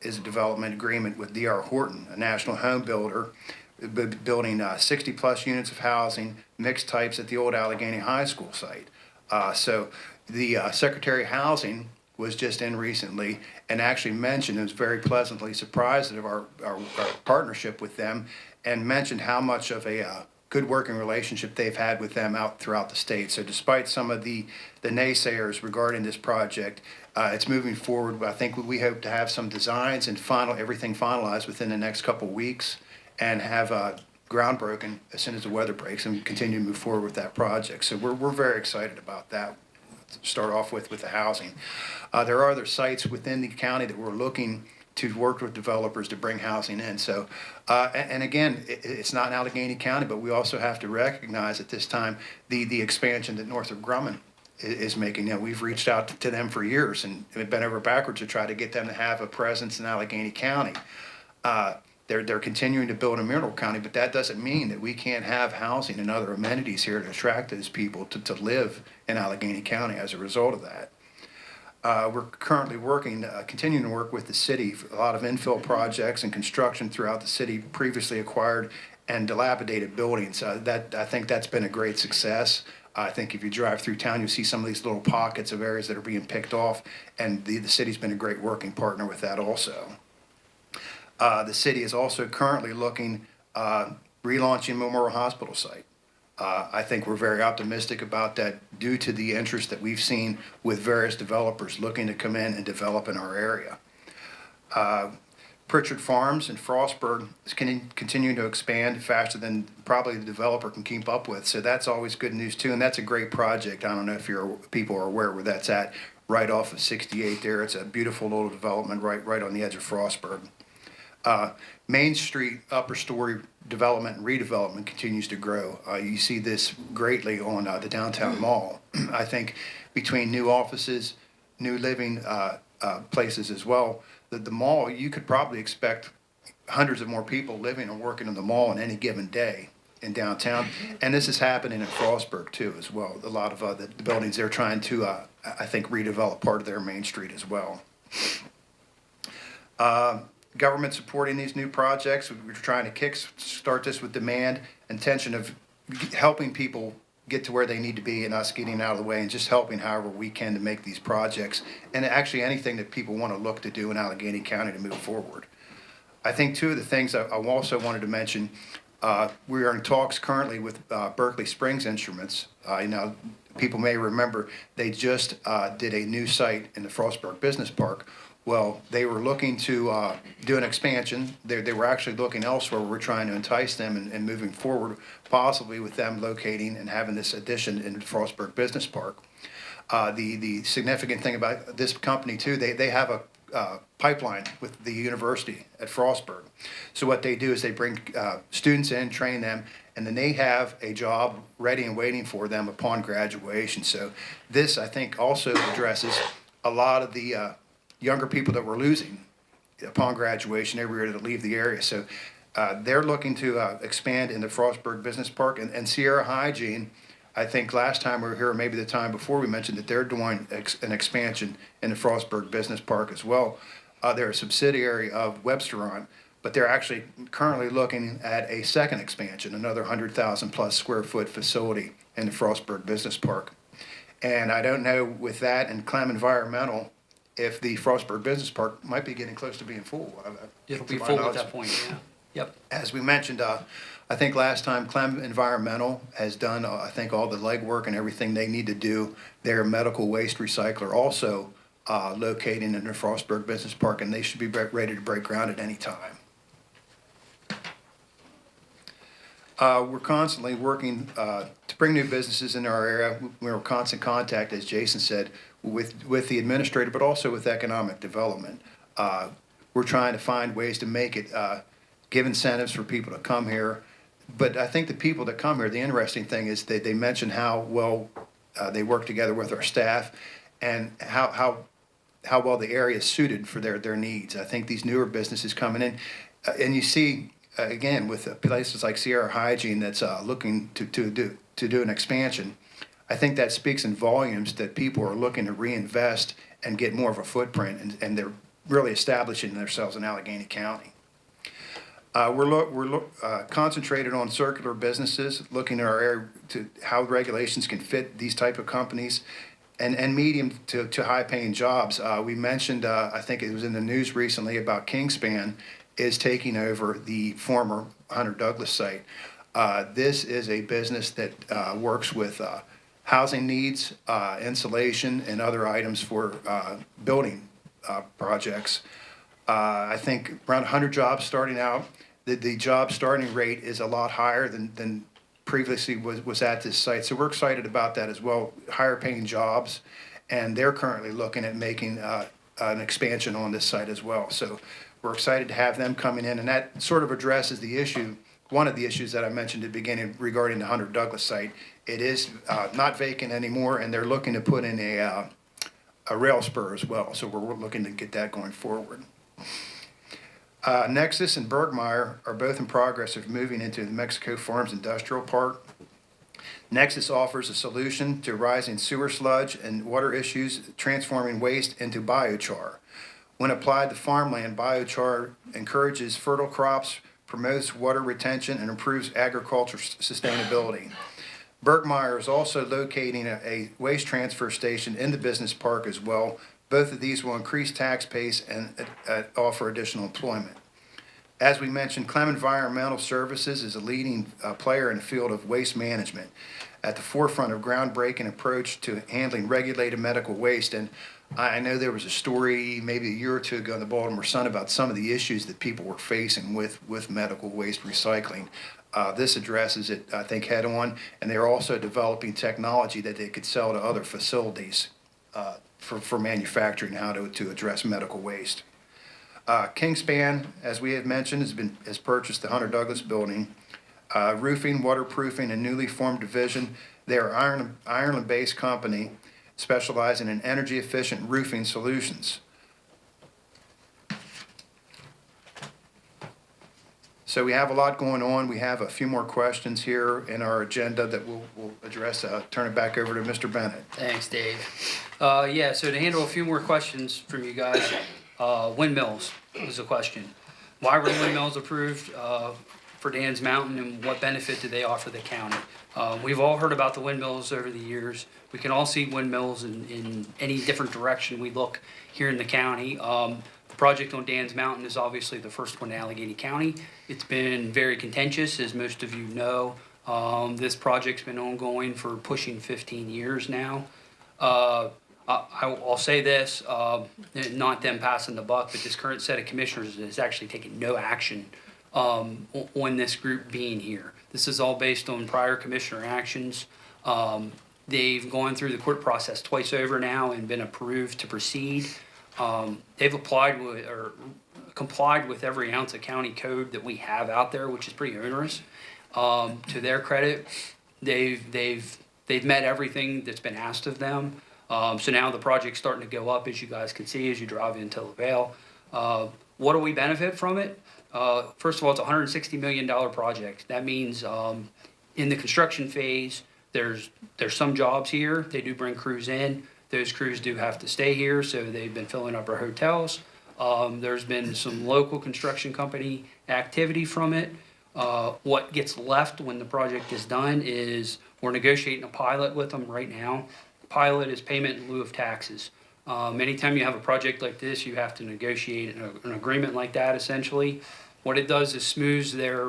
is a development agreement with D.R. Horton, a national home builder, building 60-plus units of housing, mixed types at the old Allegany High School site. So the Secretary of Housing was just in recently and actually mentioned and was very pleasantly surprised of our partnership with them, and mentioned how much of a good working relationship they've had with them out throughout the state. So despite some of the naysayers regarding this project, it's moving forward. I think we hope to have some designs and everything finalized within the next couple of weeks, and have ground broken as soon as the weather breaks, and continue to move forward with that project. So we're very excited about that. Start off with the housing. There are other sites within the county that we're looking to work with developers to bring housing in. So, and again, it's not in Allegheny County, but we also have to recognize at this time the expansion that Northrop Grumman is making. We've reached out to them for years and bent over backwards to try to get them to have a presence in Allegheny County. They're continuing to build in Mineral County, but that doesn't mean that we can't have housing and other amenities here to attract those people to live in Allegheny County as a result of that. We're currently continuing to work with the city, for a lot of infill projects and construction throughout the city, previously acquired and dilapidated buildings. I think that's been a great success. I think if you drive through town, you'll see some of these little pockets of areas that are being picked off, and the city's been a great working partner with that also. The city is also currently looking, relaunching Memorial Hospital site. I think we're very optimistic about that due to the interest that we've seen with various developers looking to come in and develop in our area. Pritchard Farms in Frostburg is continuing to expand faster than probably the developer can keep up with. So that's always good news too, and that's a great project. I don't know if people are aware where that's at, right off of 68 there. It's a beautiful little development right on the edge of Frostburg. Main Street upper story development and redevelopment continues to grow. You see this greatly on the downtown mall. I think between new offices, new living places as well, the mall, you could probably expect hundreds of more people living and working in the mall on any given day in downtown. And this is happening in Frostburg too as well. A lot of the buildings they're trying to, I think, redevelop part of their Main Street as well. Government supporting these new projects. We're trying to kickstart this with demand, intention of helping people get to where they need to be and us getting out of the way and just helping however we can to make these projects and actually anything that people want to look to do in Allegany County to move forward. I think two of the things I also wanted to mention, we are in talks currently with Berkeley Springs Instruments. People may remember they just did a new site in the Frostburg Business Park. Well, they were looking to do an expansion. They were actually looking elsewhere. We're trying to entice them and moving forward, possibly with them locating and having this addition in the Frostburg Business Park. The significant thing about this company too, they have a pipeline with the university at Frostburg. So what they do is they bring students in, train them, and then they have a job ready and waiting for them upon graduation. So this, I think, also addresses a lot of the younger people that we're losing upon graduation every year that leave the area. So they're looking to expand in the Frostburg Business Park. And Sierra Hygiene, I think last time we were here, or maybe the time before, we mentioned that they're doing an expansion in the Frostburg Business Park as well. They're a subsidiary of Websteron, but they're actually currently looking at a second expansion, another 100,000 plus square foot facility in the Frostburg Business Park. And I don't know with that and Clem Environmental, if the Frostburg Business Park might be getting close to being full. It'll be full at that point, yeah. Yep. As we mentioned, I think last time Clem Environmental has done, I think, all the legwork and everything they need to do. They're a medical waste recycler also located in the Frostburg Business Park, and they should be ready to break ground at any time. We're constantly working to bring new businesses into our area. We're in constant contact, as Jason said, with the administrator, but also with economic development. We're trying to find ways to make it, give incentives for people to come here. But I think the people that come here, the interesting thing is they mention how well they work together with our staff and how well the area is suited for their needs. I think these newer businesses coming in, and you see, again, with places like Sierra Hygiene that's looking to do an expansion, I think that speaks in volumes that people are looking to reinvest and get more of a footprint, and they're really establishing themselves in Allegany County. We're concentrated on circular businesses, looking at our area to how regulations can fit these type of companies and medium to high-paying jobs. We mentioned, I think it was in the news recently, about Kingspan is taking over the former Hunter Douglas site. This is a business that works with housing needs, insulation, and other items for building projects. I think around 100 jobs starting out. The job starting rate is a lot higher than previously was at this site. So we're excited about that as well, higher paying jobs. And they're currently looking at making an expansion on this site as well. So we're excited to have them coming in. And that sort of addresses the issue, one of the issues that I mentioned at the beginning regarding the Hunter Douglas site. It is not vacant anymore, and they're looking to put in a rail spur as well. So we're looking to get that going forward. Nexus and Bergmeyer are both in progress of moving into the Mexico Farms Industrial Park. Nexus offers a solution to rising sewer sludge and water issues, transforming waste into biochar. When applied to farmland, biochar encourages fertile crops, promotes water retention, and improves agriculture sustainability. Bergmeyer is also locating a waste transfer station in the business park as well. Both of these will increase tax base and offer additional employment. As we mentioned, Clem Environmental Services is a leading player in the field of waste management, at the forefront of groundbreaking approach to handling regulated medical waste. And I know there was a story maybe a year or two ago in the Baltimore Sun about some of the issues that people were facing with medical waste recycling. This addresses it, I think, head on, and they're also developing technology that they could sell to other facilities for manufacturing how to address medical waste. Kingspan, as we had mentioned, has purchased the Hunter Douglas building. Roofing, waterproofing, and newly formed division. They are Ireland-based company specializing in energy-efficient roofing solutions. So we have a lot going on. We have a few more questions here in our agenda that we'll address. Turn it back over to Mr. Bennett. Thanks, Dave. Yeah, so to handle a few more questions from you guys, windmills was a question. Why were windmills approved for Dan's Mountain, and what benefit do they offer the county? We've all heard about the windmills over the years. We can all see windmills in any different direction we look here in the county. The project on Dan's Mountain is obviously the first one in Allegany County. It's been very contentious, as most of you know. This project's been ongoing for pushing 15 years now. I'll say this, not them passing the buck, but this current set of commissioners has actually taken no action on this group being here. This is all based on prior commissioner actions. They've gone through the court process twice over now and been approved to proceed. They've applied with, or complied with every ounce of county code that we have out there, which is pretty onerous. To their credit, they've met everything that's been asked of them. So now the project's starting to go up, as you guys can see, as you drive into LaVale. What do we benefit from it? First of all, it's a $160 million project. That means in the construction phase, there's some jobs here. They do bring crews in. Those crews do have to stay here, so they've been filling up our hotels. There's been some local construction company activity from it. What gets left when the project is done is we're negotiating a pilot with them right now. Pilot is payment in lieu of taxes. Anytime you have a project like this, you have to negotiate an agreement like that, essentially. What it does is smooths their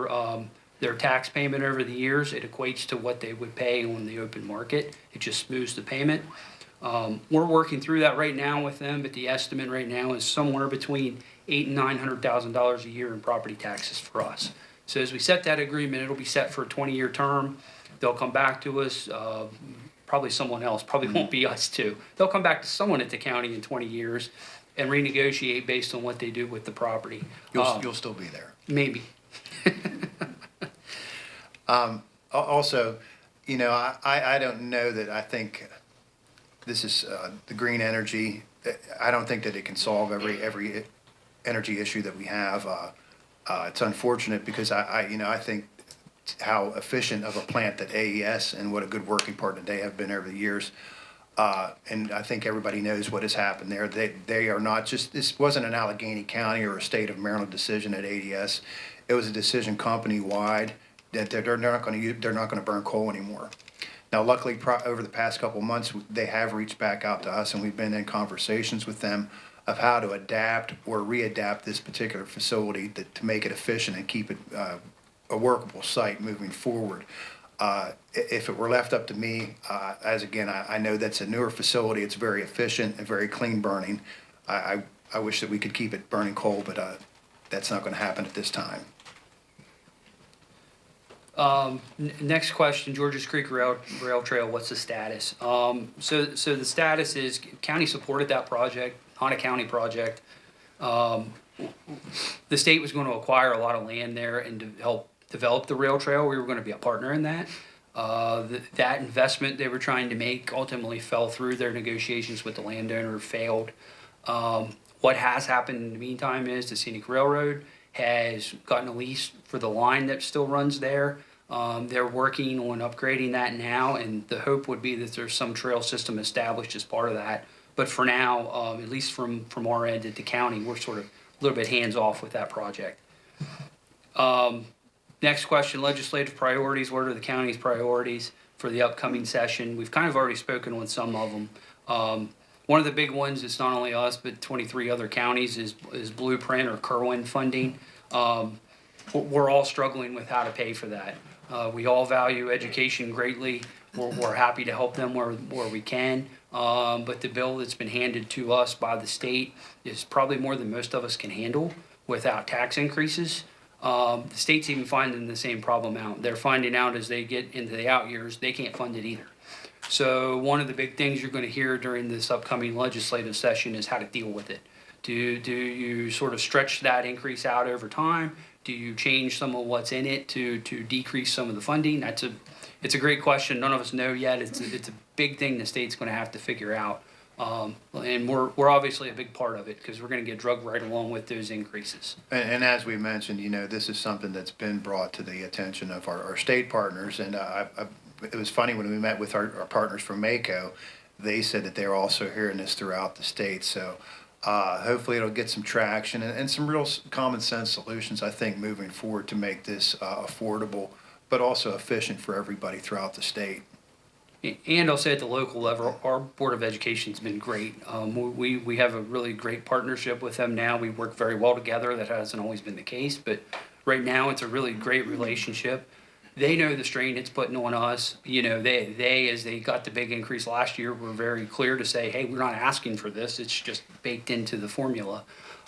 tax payment over the years. It equates to what they would pay on the open market. It just smooths the payment. We're working through that right now with them, but the estimate right now is somewhere between $800,000 and $900,000 a year in property taxes for us. So as we set that agreement, it'll be set for a 20-year term. They'll come back to us, probably someone else, probably won't be us too. They'll come back to someone at the county in 20 years and renegotiate based on what they do with the property. You'll still be there. Maybe. Also, you know, I don't know that I think this is the green energy. I don't think that it can solve every energy issue that we have. It's unfortunate because I think how efficient of a plant that AES and what a good working partner they have been over the years. And I think everybody knows what has happened there. They are not just, this wasn't an Allegany County or a state of Maryland decision at AES. It was a decision company-wide that they're not going to burn coal anymore. Now, luckily, over the past couple of months, they have reached back out to us, and we've been in conversations with them of how to adapt or readapt this particular facility to make it efficient and keep it a workable site moving forward. If it were left up to me, I know that's a newer facility. It's very efficient and very clean burning. I wish that we could keep it burning coal, but that's not going to happen at this time. Next question, Georges Creek Rail Trail, what's the status? So the status is county supported that project, not a county project. The state was going to acquire a lot of land there and to help develop the rail trail. We were going to be a partner in that. That investment they were trying to make ultimately fell through. Their negotiations with the landowner failed. What has happened in the meantime is the Scenic Railroad has gotten a lease for the line that still runs there. They're working on upgrading that now, and the hope would be that there's some trail system established as part of that. But for now, at least from our end at the county, we're sort of a little bit hands off with that project. Next question, legislative priorities. What are the county's priorities for the upcoming session? We've kind of already spoken on some of them. One of the big ones, it's not only us, but 23 other counties, is Blueprint or Kerwin funding. We're all struggling with how to pay for that. We all value education greatly. We're happy to help them where we can. But the bill that's been handed to us by the state is probably more than most of us can handle without tax increases. The state's even finding the same problem out. They're finding out as they get into the out years, they can't fund it either. So one of the big things you're going to hear during this upcoming legislative session is how to deal with it. Do you sort of stretch that increase out over time? Do you change some of what's in it to decrease some of the funding? It's a great question. None of us know yet. It's a big thing the state's going to have to figure out. And we're obviously a big part of it because we're going to get drugged right along with those increases. And as we mentioned, this is something that's been brought to the attention of our state partners. And it was funny when we met with our partners from Mako, they said that they're also hearing this throughout the state. So hopefully it'll get some traction and some real common sense solutions, I think, moving forward to make this affordable, but also efficient for everybody throughout the state. And I'll say at the local level, our Board of Education's been great. We have a really great partnership with them now. We work very well together. That hasn't always been the case, but right now it's a really great relationship. They know the strain it's putting on us. They as they got the big increase last year, were very clear to say, hey, we're not asking for this. It's just baked into the formula.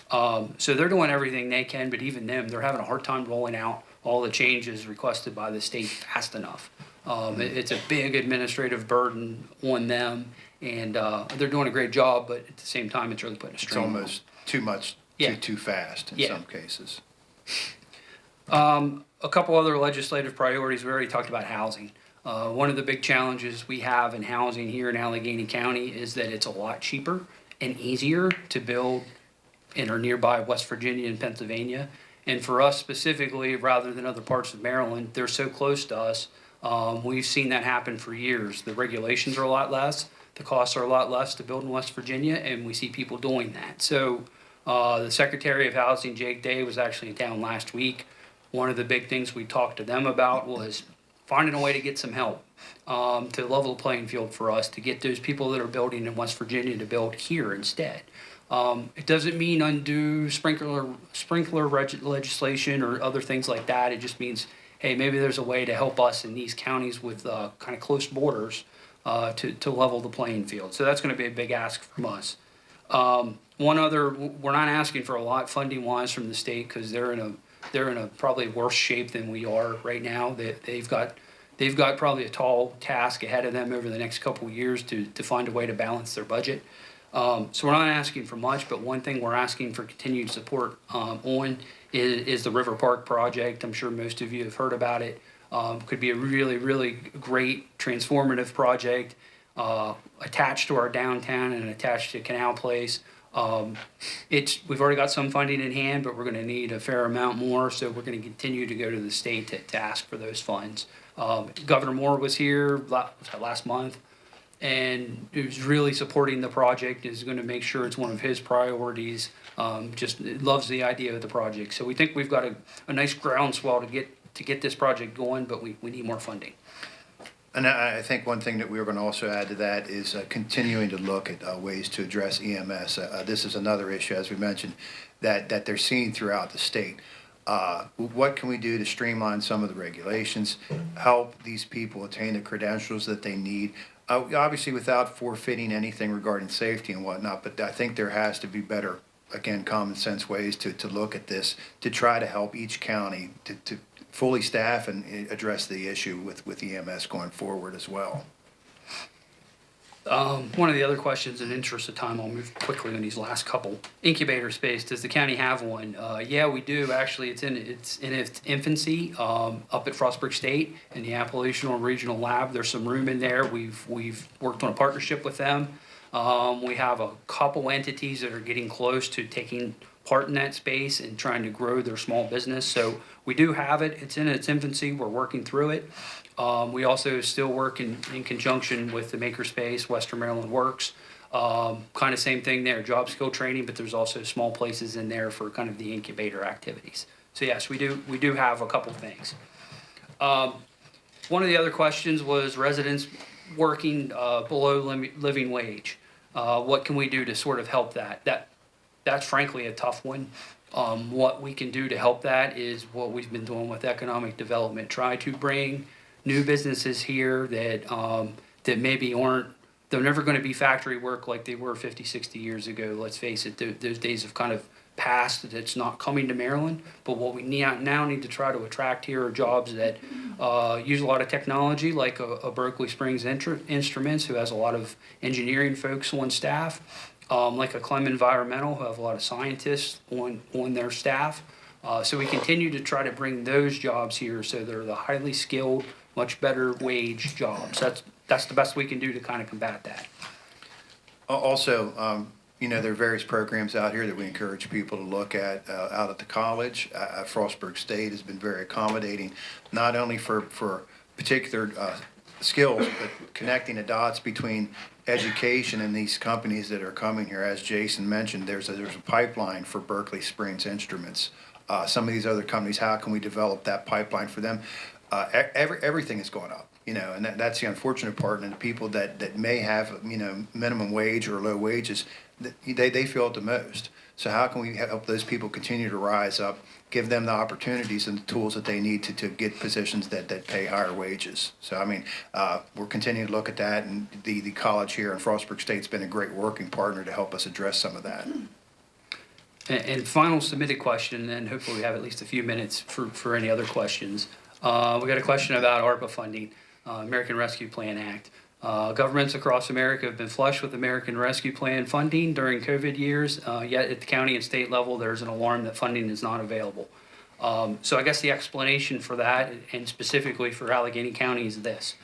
So they're doing everything they can, but even them, they're having a hard time rolling out all the changes requested by the state fast enough. It's a big administrative burden on them, and they're doing a great job, but at the same time, it's really putting a It's strain on them. almost too much, Yeah. too fast in Yeah. some cases. A couple other legislative priorities. We already talked about housing. One of the big challenges we have in housing here in Allegany County is that it's a lot cheaper and easier to build in or nearby West Virginia and Pennsylvania. And for us specifically, rather than other parts of Maryland, they're so close to us. We've seen that happen for years. The regulations are a lot less, the costs are a lot less to build in West Virginia, and we see people doing that. So the Secretary of Housing, Jake Day, was actually in town last week. One of the big things we talked to them about was finding a way to get some help to level the playing field for us, to get those people that are building in West Virginia to build here instead. It doesn't mean undo sprinkler legislation or other things like that. It just means, hey, maybe there's a way to help us in these counties with kind of close borders to level the playing field. So that's going to be a big ask from us. One other, we're not asking for a lot funding wise from the state because they're in a probably worse shape than we are right now. They've got probably a tall task ahead of them over the next couple of years to find a way to balance their budget. So we're not asking for much, but one thing we're asking for continued support on is the River Park project. I'm sure most of you have heard about it. Could be a really, really great transformative project attached to our downtown and attached to Canal Place. We've already got some funding in hand, but we're going to need a fair amount more, so we're going to continue to go to the state to ask for those funds. Governor Moore was here last month, and he was really supporting the project, is going to make sure it's one of his priorities, just loves the idea of the project. So we think we've got a nice groundswell to get this project going, but we need more funding. And I think one thing that we were going to also add to that is continuing to look at ways to address EMS. This is another issue, as we mentioned, that they're seeing throughout the state. What can we do to streamline some of the regulations, help these people attain the credentials that they need? Obviously, without forfeiting anything regarding safety and whatnot, but I think there has to be better, again, common sense ways to look at this, to try to help each county to fully staff and address the issue with EMS going forward as well. One of the other questions, in interest of time, I'll move quickly on these last couple. Incubator space, does the county have one? Yeah, we do. Actually, it's in its infancy up at Frostburg State in the Appalachian Regional Lab. There's some room in there. We've worked on a partnership with them. We have a couple entities that are getting close to taking part in that space and trying to grow their small business. So we do have it. It's in its infancy. We're working through it. We also still work in conjunction with the Makerspace, Western Maryland Works. Kind of same thing there, job skill training, but there's also small places in there for kind of the incubator activities. So yes, we do have a couple things. One of the other questions was residents working below living wage. What can we do to sort of help that? That's frankly a tough one. What we can do to help that is what we've been doing with economic development. Try to bring new businesses here that maybe they're never going to be factory work like they were 50, 60 years ago. Let's face it, those days have kind of passed. It's not coming to Maryland. But what we now need to try to attract here are jobs that use a lot of technology, like a Berkeley Springs Instruments, who has a lot of engineering folks on staff, like a Clem Environmental, who have a lot of scientists on their staff. So we continue to try to bring those jobs here, so they're the highly skilled, much better wage jobs. That's the best we can do to kind of combat that. Also, there are various programs out here that we encourage people to look at out at the college. Frostburg State has been very accommodating, not only for particular skills, but connecting the dots between education and these companies that are coming here. As Jason mentioned, there's a pipeline for Berkeley Springs Instruments. Some of these other companies, how can we develop that pipeline for them? Everything is going up, and that's the unfortunate part. And the people that may have, minimum wage or low wages, they feel it the most. So how can we help those people continue to rise up, give them the opportunities and the tools that they need to get positions that pay higher wages? So, we're continuing to look at that, and the college here in Frostburg State's been a great working partner to help us address some of that. And final submitted question, and then hopefully we have at least a few minutes for any other questions. We got a question about ARPA funding, American Rescue Plan Act. Governments across America have been flush with American Rescue Plan funding during COVID years, yet at the county and state level, there's an alarm that funding is not available. So I guess the explanation for that, and specifically for Allegany County, is this.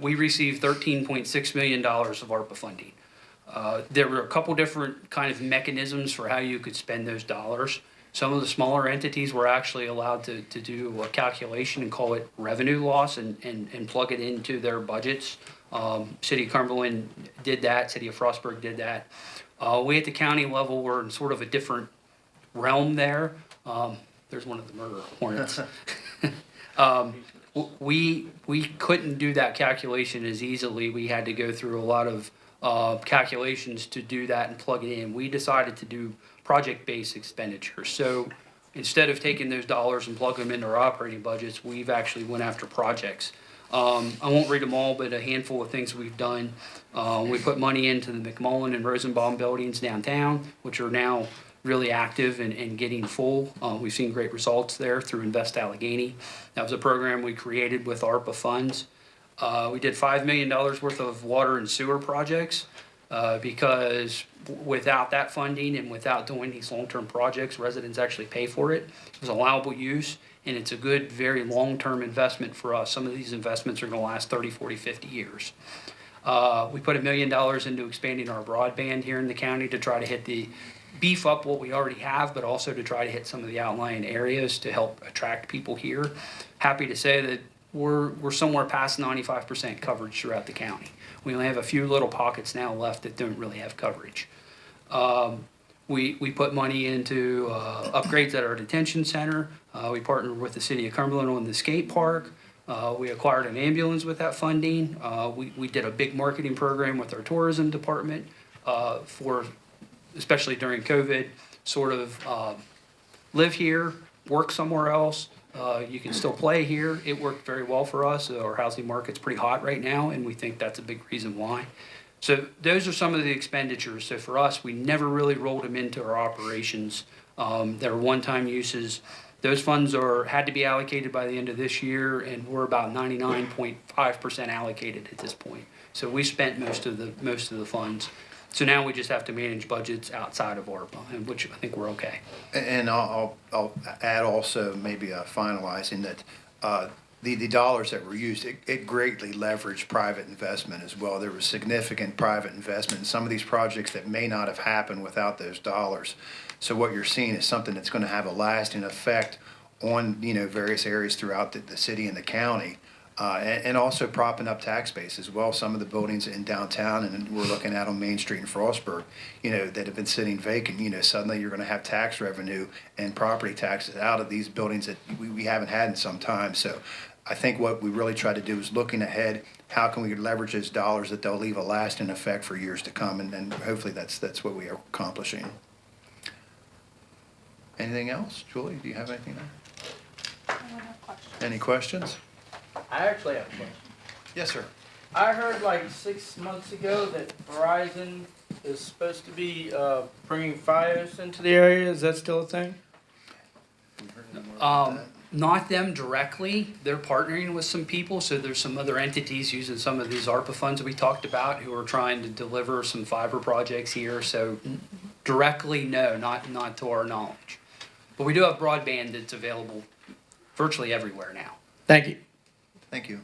We received $13.6 million of ARPA funding. There were a couple different kind of mechanisms for how you could spend those dollars. Some of the smaller entities were actually allowed to do a calculation and call it revenue loss and plug it into their budgets. City of Cumberland did that, City of Frostburg did that. We at the county level were in sort of a different realm there. There's one of the murder hornets. We couldn't do that calculation as easily. We had to go through a lot of calculations to do that and plug it in. We decided to do project-based expenditures. So instead of taking those dollars and plugging them into our operating budgets, we've actually went after projects. I won't read them all, but a handful of things we've done. We put money into the McMullen and Rosenbaum buildings downtown, which are now really active and getting full. We've seen great results there through Invest Allegany. That was a program we created with ARPA funds. We did $5 million worth of water and sewer projects because without that funding and without doing these long-term projects, residents actually pay for it. It was allowable use, and it's a good, very long-term investment for us. Some of these investments are going to last 30, 40, 50 years. We put $1 million into expanding our broadband here in the county to try to beef up what we already have, but also to try to hit some of the outlying areas to help attract people here. Happy to say that we're somewhere past 95% coverage throughout the county. We only have a few little pockets now left that don't really have coverage. We put money into upgrades at our detention center. We partnered with the City of Cumberland on the skate park. We acquired an ambulance with that funding. We did a big marketing program with our tourism department for, especially during COVID, sort of live here, work somewhere else. You can still play here. It worked very well for us. Our housing market's pretty hot right now, and we think that's a big reason why. So those are some of the expenditures. So for us, we never really rolled them into our operations. They're one-time uses. Those funds had to be allocated by the end of this year, and we're about 99.5% allocated at this point. So we spent most of the funds. So now we just have to manage budgets outside of ARPA, which I think we're okay. And I'll add also maybe finalizing that the dollars that were used, it greatly leveraged private investment as well. There was significant private investment in some of these projects that may not have happened without those dollars. So what you're seeing is something that's going to have a lasting effect on, various areas throughout the city and the county. And also propping up tax base as well. Some of the buildings in downtown, and we're looking at on Main Street in Frostburg, that have been sitting vacant. Suddenly you're going to have tax revenue and property taxes out of these buildings that we haven't had in some time. So I think what we really try to do is looking ahead, how can we leverage those dollars that they'll leave a lasting effect for years to come, and hopefully that's what we are accomplishing. Anything else? Julie, do you have anything there? I don't have questions. Any questions? I actually have a question. Yes, sir. I heard like 6 months ago that Verizon is supposed to be bringing Fios into the area. Is that still a thing? Not them directly. They're partnering with some people, so there's some other entities using some of these ARPA funds we talked about who are trying to deliver some fiber projects here. So directly, no, not to our knowledge. But we do have broadband that's available virtually everywhere now. Thank you. Thank you.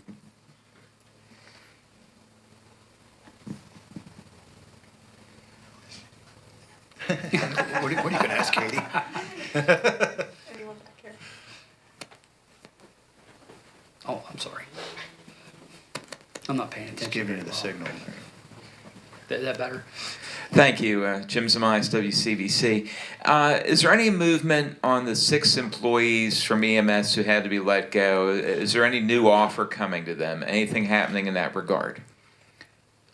What are you going to ask, Katie? Anyone back here? Oh, I'm sorry. I'm not paying attention. Just giving you very the well. signal. That better? Thank you, Jim Zamias, WCVC. Is there any movement on the 6 employees from EMS who had to be let go? Is there any new offer coming to them? Anything happening in that regard?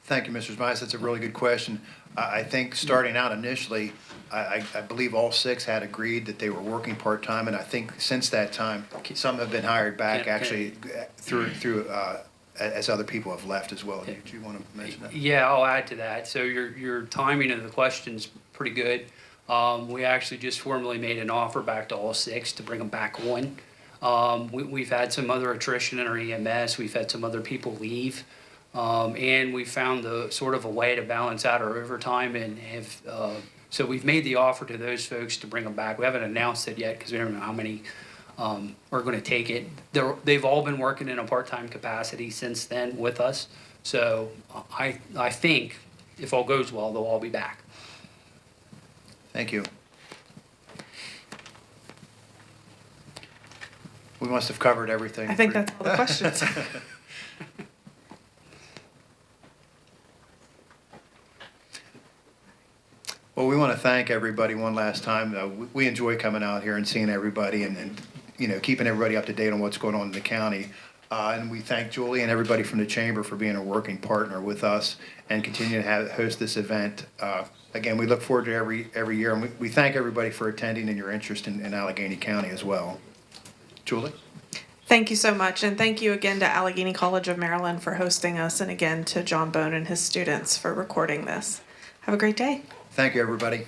Thank you, Mr. Zamias. That's a really good question. I think starting out initially, I believe all 6 had agreed that they were working part-time, and I think since that time, some have been hired back actually through as other people have left as well. Do you want to mention that? Yeah, I'll add to that. So your timing of the question's pretty good. We actually just formally made an offer back to all 6 to bring them back on. We've had some other attrition in our EMS. We've had some other people leave. And we found sort of a way to balance out our overtime and have, so we've made the offer to those folks to bring them back. We haven't announced it yet because we don't know how many are going to take it. They've all been working in a part-time capacity since then with us. So I think if all goes well, they'll all be back. Thank you. We must have covered everything. I think that's all the questions. Well, we want to thank everybody one last time. We enjoy coming out here and seeing everybody and keeping everybody up to date on what's going on in the county. And we thank Julie and everybody from the chamber for being a working partner with us and continue to host this event. Again, we look forward to every year, and we thank everybody for attending and your interest in Allegheny County as well. Julie? Thank you so much, and thank you again to Allegheny College of Maryland for hosting us, and again to John Bone and his students for recording this. Have a great day. Thank you, everybody.